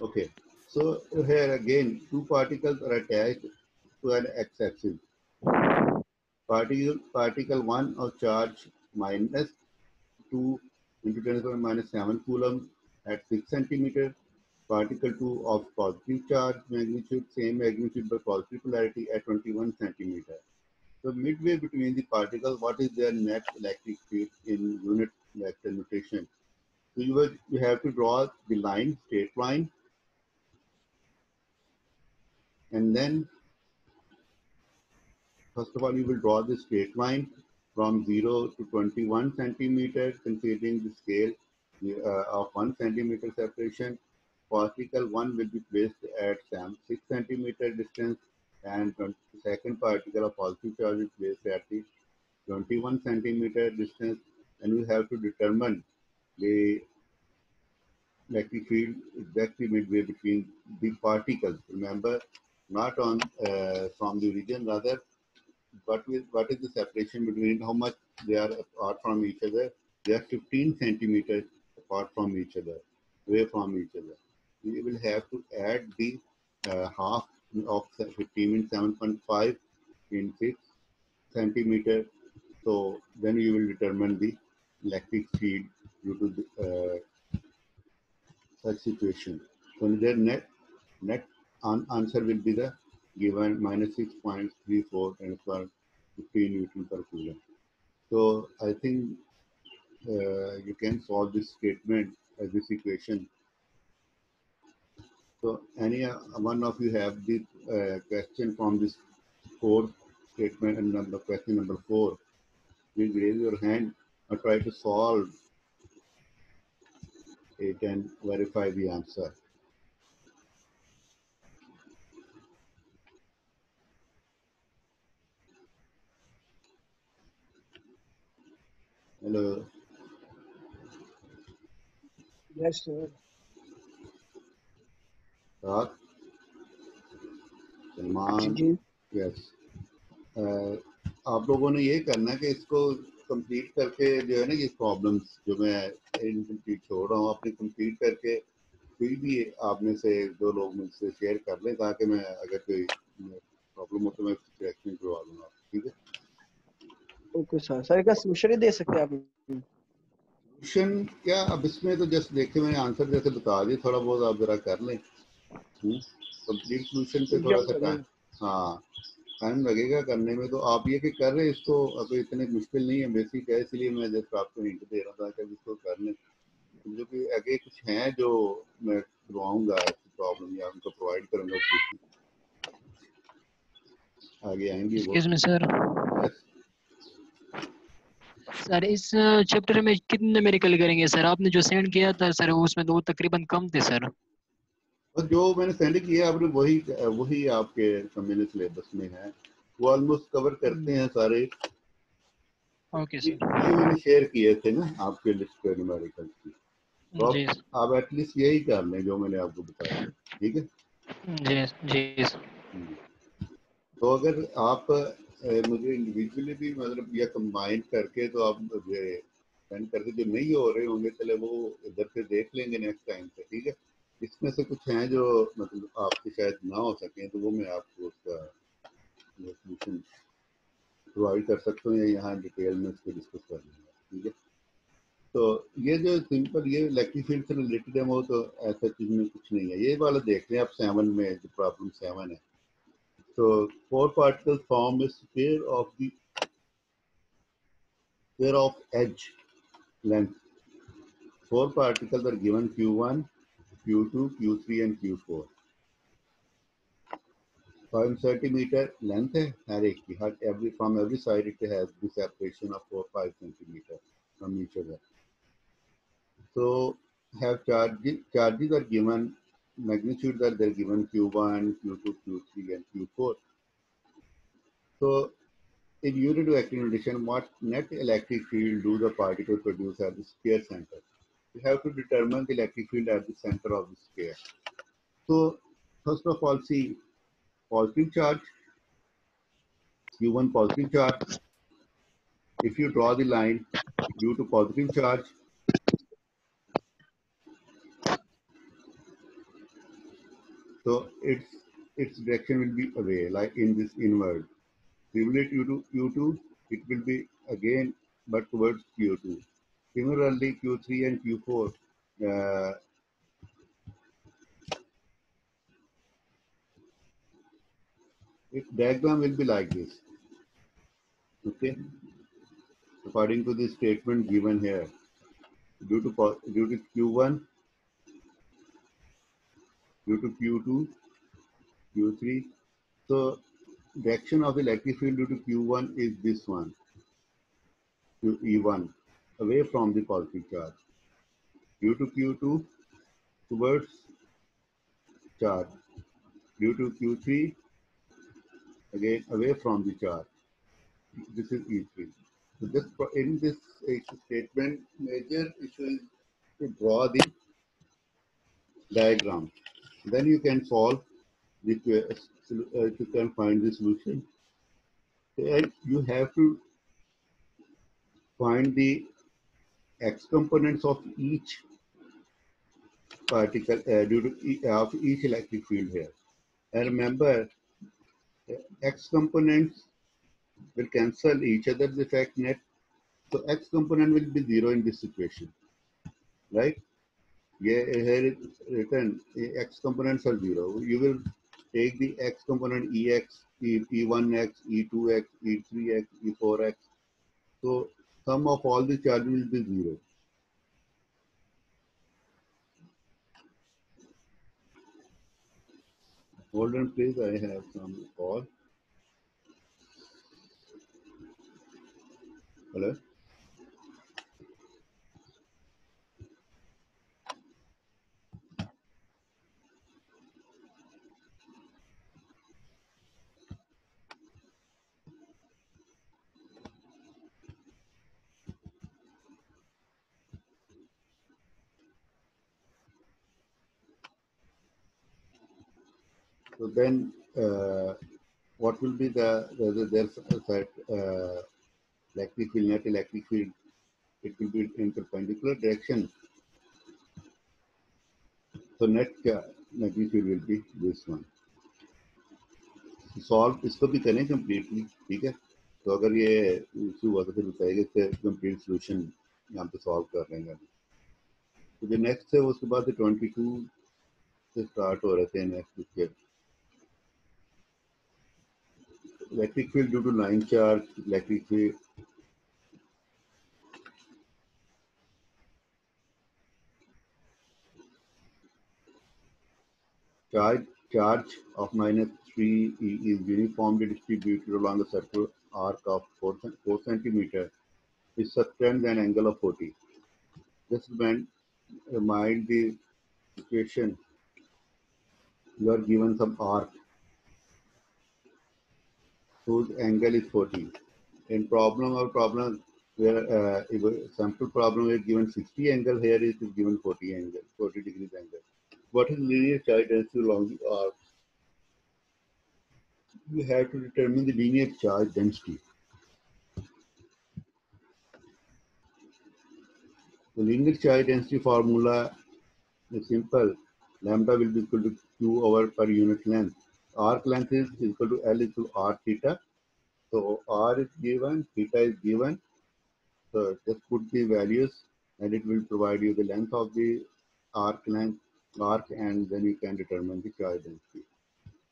Okay. So here again, two particles are attached to an x-axis. Particle 1 of charge minus 2 into 10 to the power minus 7 coulomb at 6 centimeter. Particle 2 of positive charge magnitude, same magnitude but positive polarity at 21 centimeter. So midway between the particles, what is their net electric field in unit vector notation? So you have to draw the line, straight line, and then first of all you will draw the straight line from 0 to 21 centimeter, considering the scale of 1 centimeter separation. Particle 1 will be placed at 6 centimeter distance, and the second particle of positive charge is placed at the 21 centimeter distance, and we have to determine the electric field exactly midway between the particles. Remember, not on from the origin, rather what is the separation between how much they are apart from each other? They are 15 centimeters apart from each other, away from each other. We will have to add the half of 15 in 7.5 in 6 centimeter. So then you will determine the electric field due to the, such situation. So their net answer will be the given minus 6.34 and for 15 Newton per coulomb. So I think you can solve this statement as this equation. So any one of you have the question from this fourth statement and number question number 4. Please raise your hand or try to solve it and verify the answer. Hello. Yes, sir. Raj, ji Salman, ji yes. आप लोगों ने ये करना है कि इसको complete करके जो है ना ये प्रॉब्लम्स जो मैं इनकम्प्लीट छोड़ रहा हूँ अपनी कंप्लीट करके फिर भी आपने से 2 लोग मुझसे शेयर कर लें ताकि मैं अगर कोई प्रॉब्लम हो तो मैं करेक्शन करवा दूंगा, ठीक है? Okay sir. सर क्या सोल्यूशन ही दे सकते हैं आप? सोल्यूशन क्या, अब इसमें तो जस्ट देखे मैंने आंसर जैसे बता दिए, थोड़ा बहुत आप जरा कर लें। कंप्लीट सोल्यूशन पे थोड़ा सा टाइम, हाँ टाइम लगेगा करने में। तो आप ये कि कर रहे हैं इसको, अब इतने मुश्किल नहीं है, बेसिक है, इसलिए मैं जस्ट आपको हिंट दे रहा था कि इसको कर लें। जो कि आगे कुछ हैं जो मैं करवाऊंगा प्रॉब्लम या उनको प्रोवाइड करूंगा solution। आगे आएंगे वो। Excuse me sir. Yes sir इस चैप्टर में कितने न्यूमेरिकल करेंगे सर? आपने जो सेंड किया था सर उसमें 2 तकरीबन कम थे सर। और जो मैंने सेंड किया आपने वही वही आपके मेरे सिलेबस में है, वो ऑलमोस्ट कवर करते हैं सारे। ओके ये सर। मैंने शेयर किए थे ना आपके लिस्ट पे न्यूमेरिकल की, तो जी आप एटलीस्ट यही कर लें जो मैंने आपको बताया, ठीक है? जी जी सर। तो अगर आप मुझे इंडिविजुअली भी मतलब या कंबाइन करके तो आप मुझे सेंड करके, जो नहीं हो रहे होंगे चले वो इधर से देख लेंगे नेक्स्ट टाइम से, ठीक है? इसमें से कुछ हैं जो मतलब आपके शायद ना हो सके तो वो मैं आपको उसका सोल्यूशन प्रोवाइड कर सकता हूँ या यहाँ डिटेल में उसको डिस्कस कर लूँगा, ठीक है? तो ये जो सिंपल ये इलेक्ट्रिक फील्ड से रिलेटेड है वो तो ऐसा चीज में कुछ नहीं है। ये वाला देख लें आप 7 में, जो प्रॉब्लम 7 है। So 4 particles form a pair of edge length. 4 particles are given Q1, Q2, Q3 and Q4. 5 centimeter length है हर एक की, हर every from every side it has the separation of 4-5 centimeter from each other. So have charges are given, magnitudes are there given Q1, Q2, Q3 and Q4. So in unit vector notation, what net electric field do the particles produce at the sphere center? You have to determine the electric field at the center of the sphere. So first of all, see positive charge, Q1 positive charge. If you draw the line due to positive charge, So its direction will be away, like in this inward. Similarly, Q2, it will be again, but towards Q2. Similarly, Q3 and Q4, its diagram will be like this. Okay, according to the statement given here, due to Q1, due to Q2, Q3. So direction of the electric field due to Q1 is this one, to E1, away from the positive charge. Due to Q2, towards charge. Due to Q3, again away from the charge. This is E3. So in this statement, major issue is to draw the diagram. Then you can solve the you can find the solution. And you have to find the x components of each particle due to of each electric field here. And remember, x components will cancel each other's effect net. So x component will be zero in this situation, right? Yeah, here is written x components are zero. You will take the x component ex, e1x, e2x, e3x, e4x. So sum of all the charges will be zero. Hold on, please. I have some call. Hello. So then, what will be there's that electric field, net electric field? It will be in perpendicular direction. So net electric field will be this one. Solve इसको भी करें completely, ठीक है? तो अगर ये issue हुआ तो फिर बताएगा कि कंप्लीट सोल्यूशन यहाँ पे सॉल्व कर लेंगे। तो जो नेक्स्ट है उसके बाद 22 से स्टार्ट हो रहे थे next picture. Electric field due to line charge, electric field charge of -3 E is uniformly distributed along a circular arc of 4 centimeter is subtends an angle of 40. Just remind the situation. You are given some arc whose angle is 40. In problem where if a sample problem is given 60 angle, here is given 40 angle, 40 degrees angle. What is linear charge density along the arc? You have to determine the linear charge density. The linear charge density formula is simple. Lambda will be equal to Q over per unit length. Arc length is equal to L equal to R theta. So R is given, theta is given. So just put the values and it will provide you the length of the arc, and then you can determine the charge density.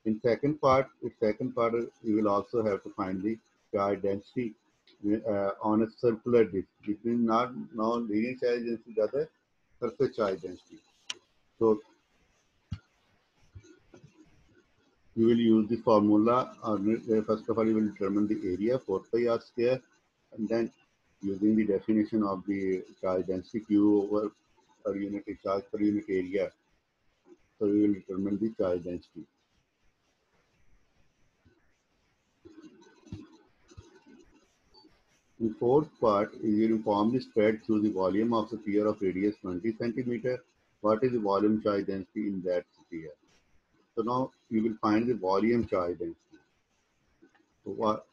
In second part, you will also have to find the charge density on a circular disk. It is not now linear charge density, rather surface charge density. So you will use the formula. First of all, you will determine the area 4 pi r square, and then using the definition of the charge density Q over per unit charge per unit area. So we will determine the charge density. In fourth part, is uniformly spread through the volume of the sphere of radius 20 centimeter. What is the volume charge density in that sphere? So now you will find the volume charge density. So what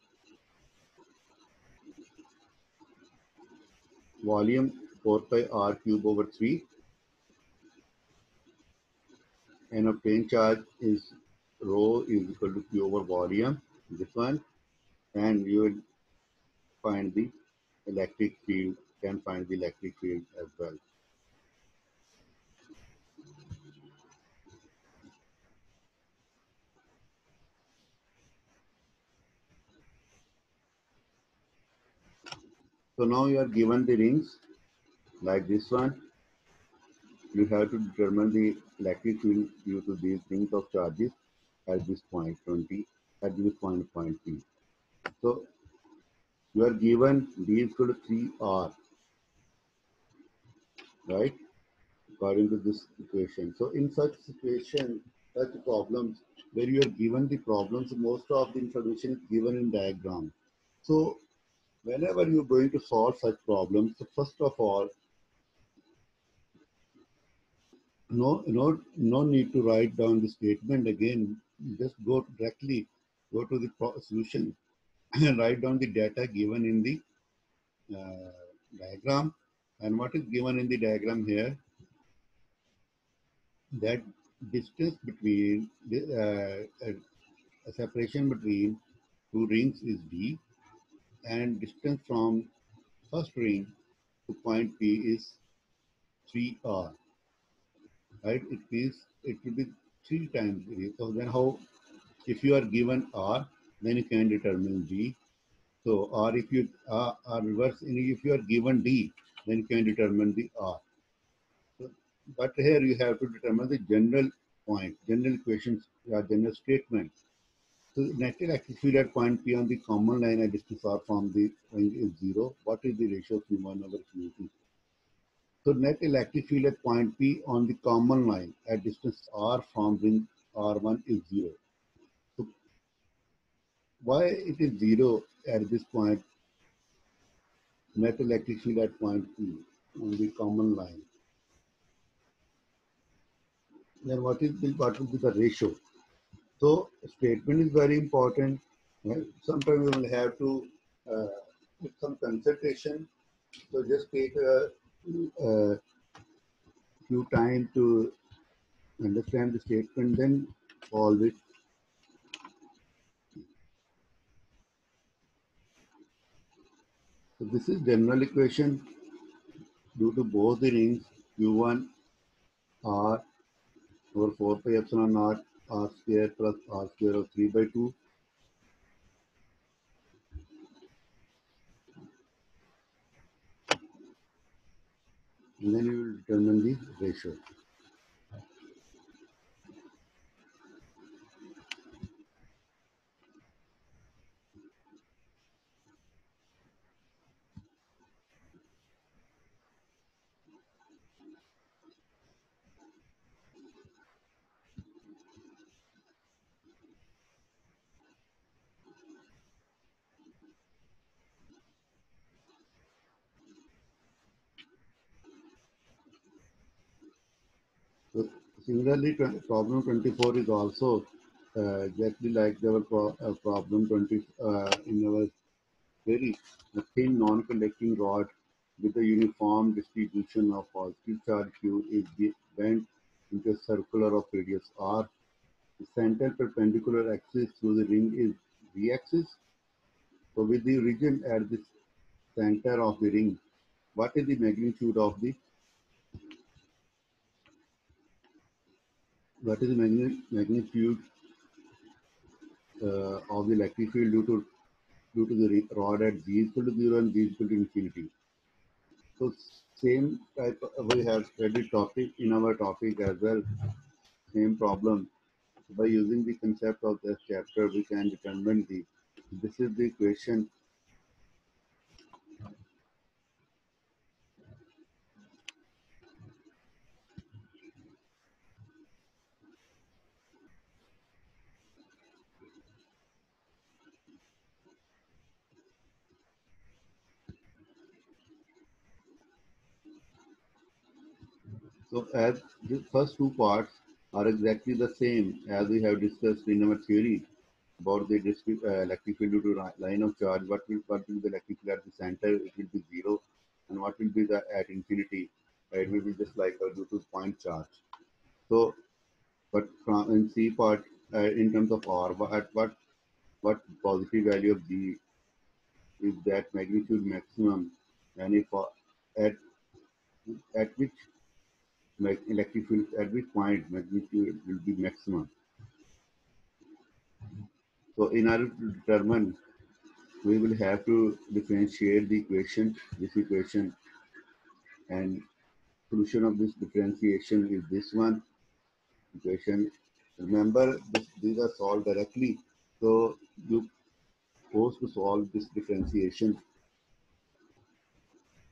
volume 4 pi r cube over 3, and obtained charge is rho is equal to Q over volume, this one, and you will find the electric field, can find the electric field as well. So now you are given the rings like this one. You have to determine the electric field due to these rings of charges at this point 20, at this point P. So you are given D is equal to 3R, right? According to this equation. So in such situation, such problems where you are given the problems, most of the information is given in diagram. So whenever you're going to solve such problems, so first of all, no need to write down the statement again. Just go directly, go to the solution and write down the data given in the diagram. And what is given in the diagram here, that distance between the separation between two rings is D, and distance from first ring to point P is 3R, right? It will be 3 times D. So then how, if you are given R, then you can determine G. So R, if you are reverse, if you are given D, then you can determine the R. So, but here you have to determine the general point, general equations, general statement. So net electric field at point P on the common line at distance R from the ring is 0. What is the ratio of Q1 over Q2? So net electric field at point P on the common line at distance R from ring R1 is 0. So why it is 0 at this point, net electric field at point P on the common line? Then what will be the ratio? So statement is very important. Right? Sometimes we will have to with some concentration. So just take a few time to understand the statement, then solve it. So this is general equation due to both the rings Q1 R over 4 pi epsilon naught R square plus R square of 3 by 2. And then you will determine the ratio. So similarly, problem 24 is also exactly like our problem 20 in our very thin non-conducting rod with a uniform distribution of positive charge Q is bent into a circular of radius R. The center perpendicular axis through the ring is V axis. So with the origin at the center of the ring, what is the magnitude of the magnitude of the electric field due to the rod at Z equal to 0 and Z equal to infinity? So same type we have studied topic in our topic as well. Same problem. By using the concept of this chapter, we can determine the. This is the equation. So as the first two parts are exactly the same as we have discussed in our theory about the electric field due to line of charge. What will be the electric field at the center? It will be 0, and what will be the at infinity? It will be just like due to point charge. So but from in C part, in terms of R, what positive value of G is that magnitude maximum, and if at at which electric field, at which point magnitude will be maximum. So in order to determine, we will have to differentiate the equation, this equation, and solution of this differentiation is this one equation. Remember, these are solved directly. So you forced to solve this differentiation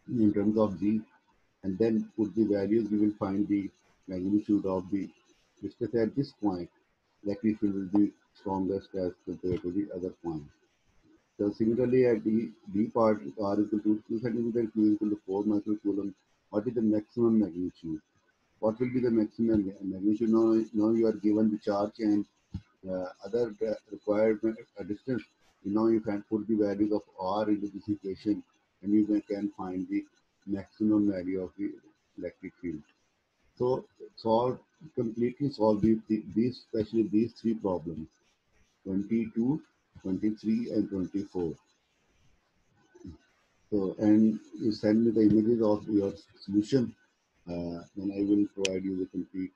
in terms of G, and then put the values, you will find the magnitude of the distance at this point. Electric field will be strongest as compared to the other point. So similarly at D part, R is equal to 2 centimeter, Q is equal to 4 microcoulomb. What is the maximum magnitude? What will be the maximum magnitude? Now you are given the charge and other required distance. Now you can put the values of R into this equation, and you can find the maximum value of the electric field. So completely solve these, especially these three problems, 22, 23, and 24. So, and you send me the images of your solution, then I will provide you the complete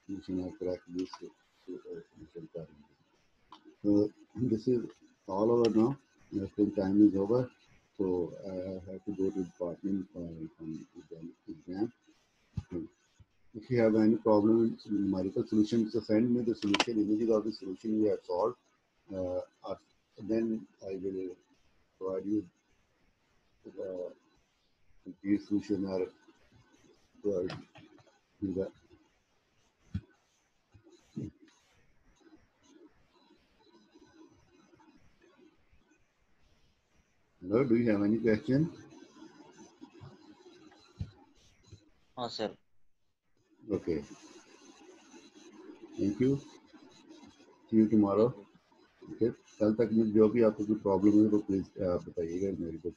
solution or correct this solution currently. So this is all over now. Still time is over. So I have to go to department for exam. So if you have any problem in numerical solution, so send me the solution, images of the solution you have solved. Then I will provide you the complete solution or the hello, do you have any question? हाँ sir. Okay. Thank you. See you tomorrow. Thank you. Okay. कल तक में जो भी आपको कोई problem है तो प्लीज बताइएगा मेरे को.